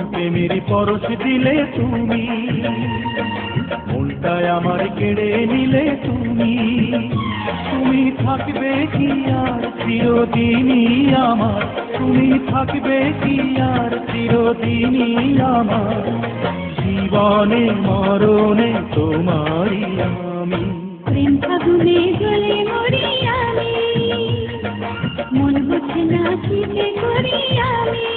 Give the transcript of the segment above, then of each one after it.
প্রেমের পরশ দিলে তুমি, মনটায় আমার কেড়ে নিলে তুমি। তুমি থাকবে কি আর চিরদিনই আমার, তুমি থাকবে কি আর চিরদিনই আমার, জীবনে মরণে তোমারই আমি। প্রেম ফাগুনে জ্বলে মরি আমি, মন বুঝে না কি যে করি আমি।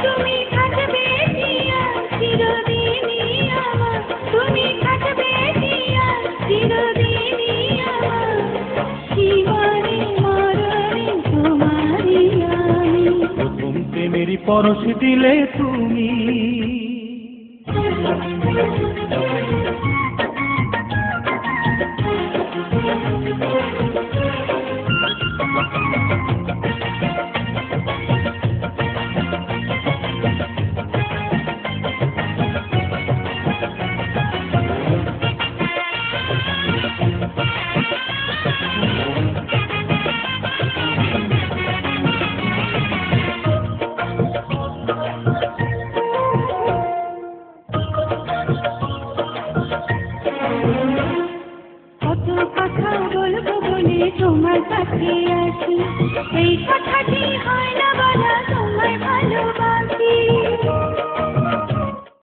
তুমি থাকবে কি আর চিরদিনই আমার, তুমি থাকবে কি আর চিরদিনই আমার, জীবনে মরণে তোমারই আমি। প্রথম প্রেমের পরশ দিলে তুমি। কত কথা বলবো বলে তোমার কাছে আছি, এই কথাটি হয় না বলা তোমায় ভালোবাসি।